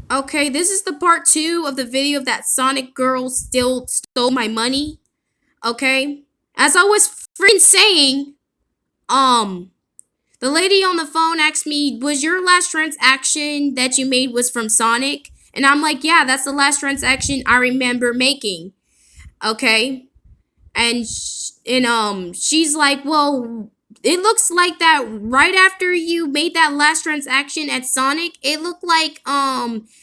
Okay, this is the part 2 of the video of that Sonic girl still stole my money. Okay? As I was freaking saying, um, the lady on the phone asked me, was your last transaction that you made was from Sonic? And I'm like, yeah, that's the last transaction I remember making. Okay? And she's like, well, it looks like that right after you made that last transaction at Sonic, it looked like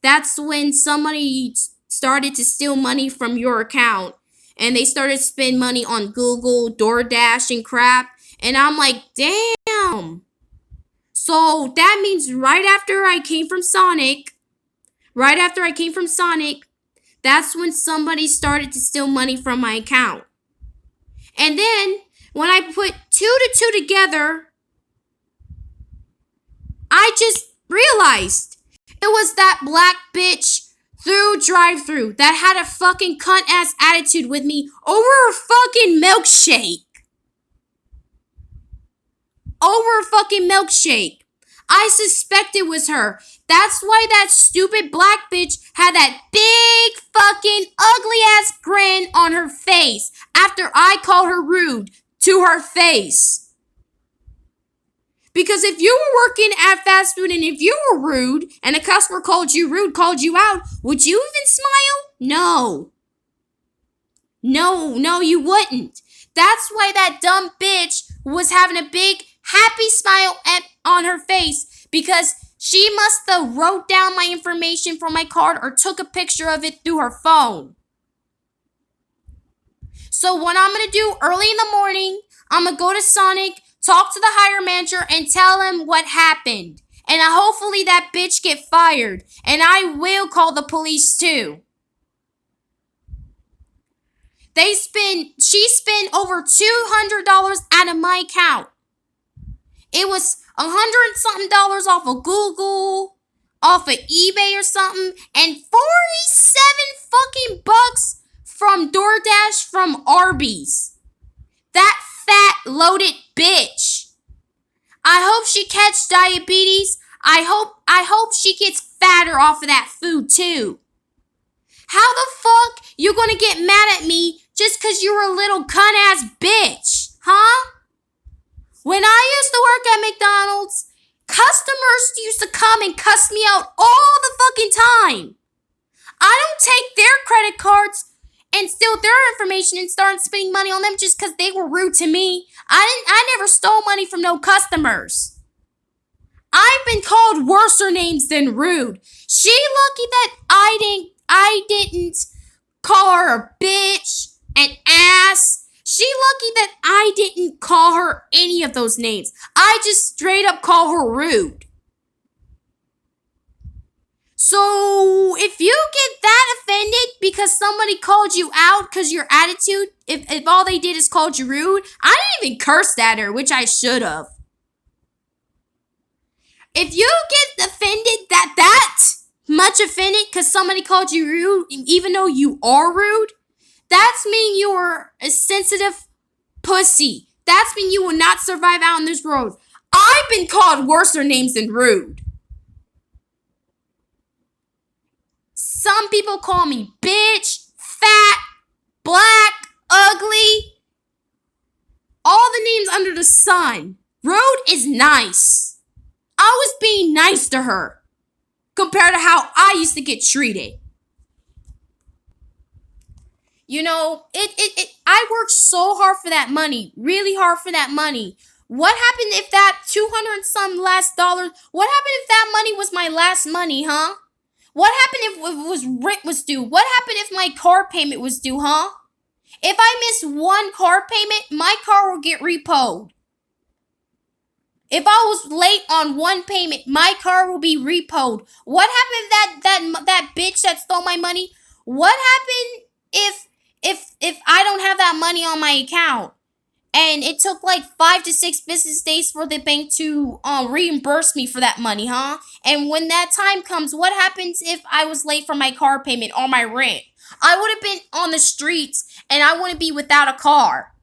that's when somebody started to steal money from your account, and they started to spend money on Google, DoorDash, and crap. And I'm like, damn. So that means right after I came from Sonic, that's when somebody started to steal money from my account. And then when I put two to two together, I just realized it was that black bitch through drive-through that had a fucking cunt ass attitude with me over a fucking milkshake. Over a fucking milkshake. I suspect it was her. That's why that stupid black bitch had that big fucking ugly ass grin on her face after I called her rude to her face. Because if you were working at fast food and if you were rude and a customer called you rude, called you out, would you even smile? No. No, you wouldn't. That's why that dumb bitch was having a big happy smile on her face, because she must have wrote down my information from my card or took a picture of it through her phone. So what I'm going to do early in the morning, I'm going to go to Sonic, talk to the hire manager, and tell him what happened. And hopefully that bitch get fired. And I will call the police too. She spent over $200 out of my account. It was $100 something off of Google, off of eBay or something, and 47 fucking bucks from DoorDash from Arby's. That fat loaded bitch. I hope she catch diabetes. I hope she gets fatter off of that food too. How the fuck you gonna get mad at me just cause you're a little cunt ass bitch? Huh? When I used to work at McDonald's, customers used to come and cuss me out all the fucking time. I don't take their credit cards and steal their information and start spending money on them just because they were rude to me. I never stole money from no customers. I've been called worser names than rude. She lucky that I didn't call her a bitch, an ass. She lucky that I didn't call her any of those names. I just straight up call her rude. So if you get that offended because somebody called you out because your attitude, if all they did is called you rude, I didn't even curse at her, which I should have. If you get offended that much offended because somebody called you rude, even though you are rude, that's mean you're a sensitive pussy. That's mean you will not survive out in this world. I've been called worser names than rude. Some people call me bitch, fat, black, ugly. All the names under the sun. Rude is nice. I was being nice to her compared to how I used to get treated. You know, I worked so hard for that money, really hard for that money. What happened if that 200 and some last dollars, what happened if that money was my last money, huh? What happened if it was rent was due? What happened if my car payment was due, huh? If I miss one car payment, my car will get repoed. If I was late on one payment, my car will be repoed. What happened if that bitch that stole my money? What happened if I don't have that money on my account? And it took like 5 to 6 business days for the bank to reimburse me for that money, huh? And when that time comes, what happens if I was late for my car payment or my rent? I would have been on the streets and I wouldn't be without a car.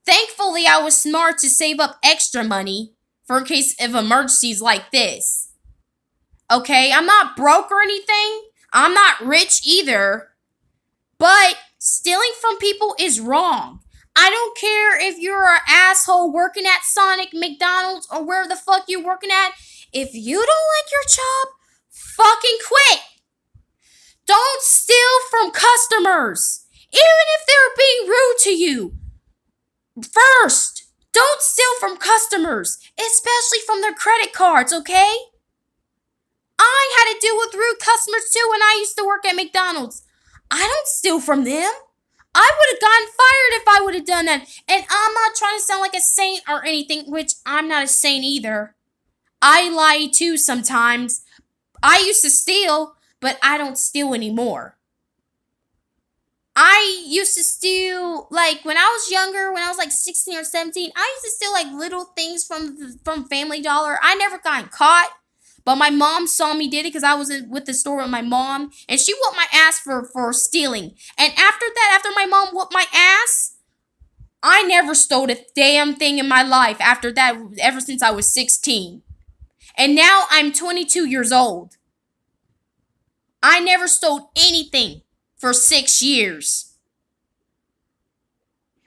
Thankfully, I was smart to save up extra money for in case of emergencies like this. Okay, I'm not broke or anything. I'm not rich either. But stealing from people is wrong. I don't care if you're an asshole working at Sonic, McDonald's, or where the fuck you're working at. If you don't like your job, fucking quit. Don't steal from customers, even if they're being rude to you. First, don't steal from customers, especially from their credit cards, okay? I had to deal with rude customers too when I used to work at McDonald's. I don't steal from them. I would have gotten fired if I would have done that. And I'm not trying to sound like a saint or anything, which I'm not a saint either. I lie too sometimes. I used to steal, but I don't steal anymore. I used to steal, like, when I was younger, when I was like 16 or 17, I used to steal like little things from Family Dollar. I never got caught. But my mom saw me did it because I was with the store with my mom. And she whooped my ass for stealing. And after that, after my mom whooped my ass, I never stole a damn thing in my life after that, ever since I was 16. And now I'm 22 years old. I never stole anything for 6 years.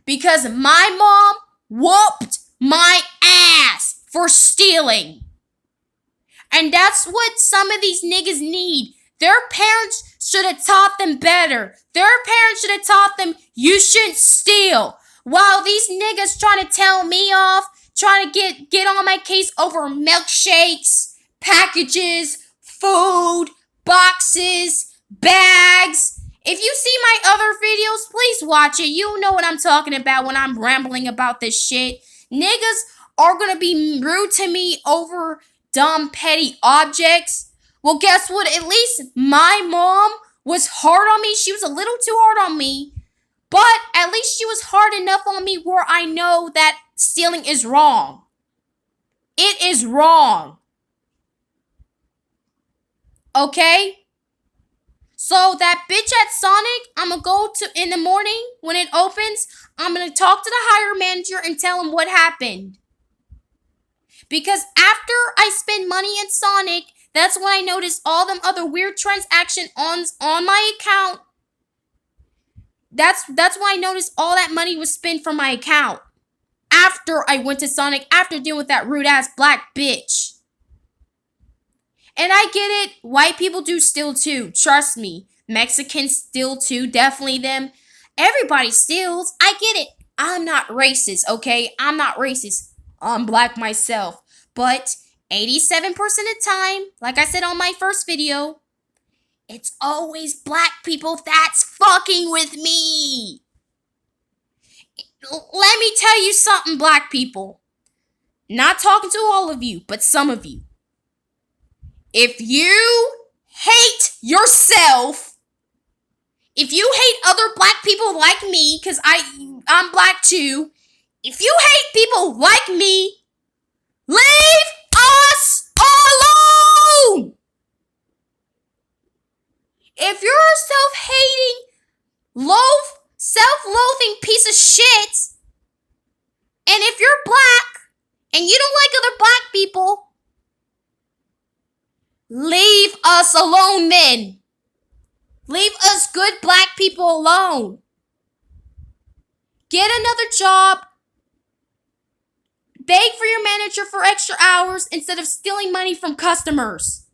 Because my mom whooped my ass for stealing. And that's what some of these niggas need. Their parents should have taught them better. Their parents should have taught them you shouldn't steal. While these niggas trying to tell me off, trying to get on my case over milkshakes, packages, food, boxes, bags. If you see my other videos, please watch it. You know what I'm talking about when I'm rambling about this shit. Niggas are gonna be rude to me over dumb, petty objects. Well, guess what? At least my mom was hard on me. She was a little too hard on me. But at least she was hard enough on me where I know that stealing is wrong. It is wrong. Okay? So that bitch at Sonic, I'm going to go to in the morning when it opens. I'm going to talk to the hire manager and tell him what happened. Because after I spend money at Sonic, that's when I noticed all them other weird transactions on my account. That's when I noticed all that money was spent from my account. After I went to Sonic, after dealing with that rude ass black bitch. And I get it, white people do steal too, trust me. Mexicans steal too, definitely them. Everybody steals, I get it. I'm not racist, okay? I'm not racist. I'm black myself. But 87% of the time, like I said on my first video, it's always black people that's fucking with me. Let me tell you something, black people. Not talking to all of you, but some of you. If you hate yourself, if you hate other black people like me, because I'm black too, if you hate people like me, leave us alone! If you're a self-hating, self-loathing piece of shit, and if you're black, and you don't like other black people, leave us alone then. Leave us good black people alone. Get another job. Beg for your manager for extra hours instead of stealing money from customers.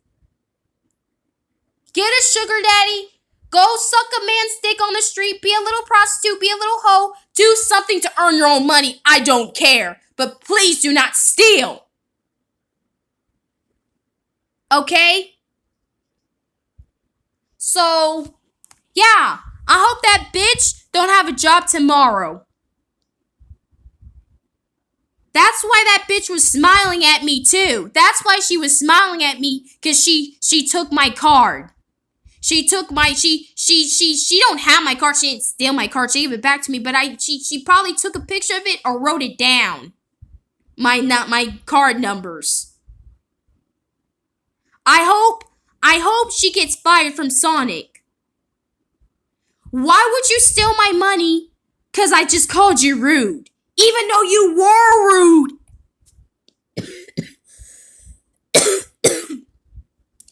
Get a sugar daddy. Go suck a man's dick on the street. Be a little prostitute. Be a little hoe. Do something to earn your own money. I don't care. But please do not steal. Okay? So, yeah. I hope that bitch don't have a job tomorrow. That's why that bitch was smiling at me too. That's why she was smiling at me, because she took my card. She took my, she don't have my card. She didn't steal my card. She gave it back to me, but she probably took a picture of it or wrote it down. My card numbers. I hope she gets fired from Sonic. Why would you steal my money? Because I just called you rude. Even though you were rude.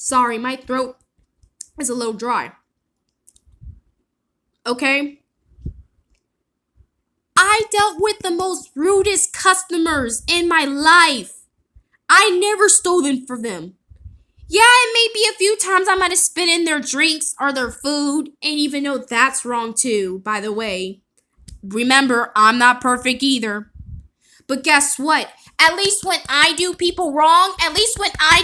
Sorry, my throat is a little dry. Okay? I dealt with the most rudest customers in my life. I never stole them from them. Yeah, it may be a few times I might have spit in their drinks or their food, and even though that's wrong too, by the way. Remember, I'm not perfect either. But guess what? At least when I do people wrong, at least I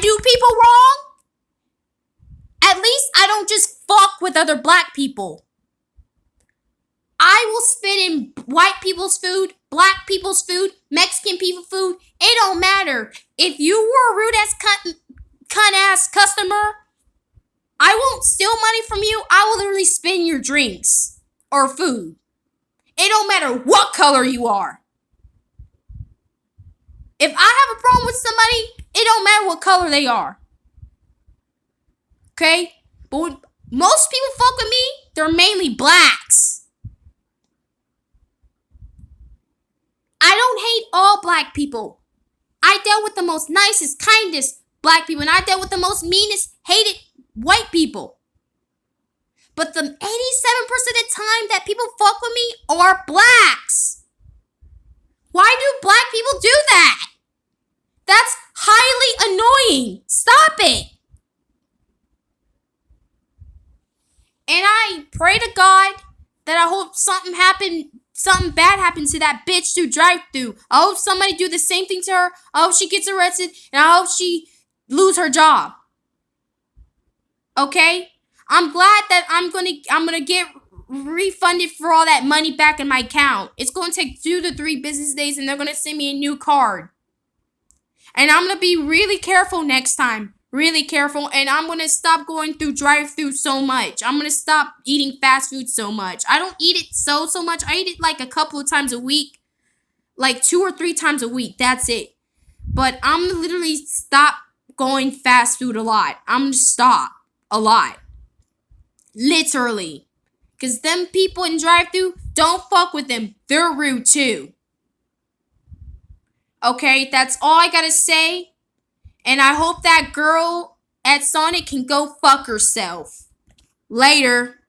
don't just fuck with other black people. I will spit in white people's food, black people's food, Mexican people's food. It don't matter. If you were a rude ass cunt ass customer, I won't steal money from you. I will literally spit in your drinks or food. It don't matter what color you are. If I have a problem with somebody, it don't matter what color they are. Okay? But when most people fuck with me, they're mainly blacks. I don't hate all black people. I dealt with the most nicest, kindest black people, and I dealt with the most meanest, hated white people. But the 87% of the time that people fuck with me are blacks. Why do black people do that? That's highly annoying. Stop it. And I pray to God that I hope something bad happens to that bitch through drive-thru. I hope somebody do the same thing to her. I hope she gets arrested, and I hope she lose her job. Okay? I'm glad that I'm gonna get refunded for all that money back in my account. It's gonna take 2 to 3 business days, and they're gonna send me a new card. And I'm gonna be really careful next time. Really careful, and I'm gonna stop going through drive-thru so much. I'm gonna stop eating fast food so much. I don't eat it so much. I eat it like a couple of times a week, like 2 or 3 times a week. That's it. But I'm gonna literally stop going fast food a lot. I'm gonna stop a lot, literally, cause them people in drive-thru, don't fuck with them. They're rude too. Okay, that's all I gotta say. And I hope that girl at Sonic can go fuck herself. Later.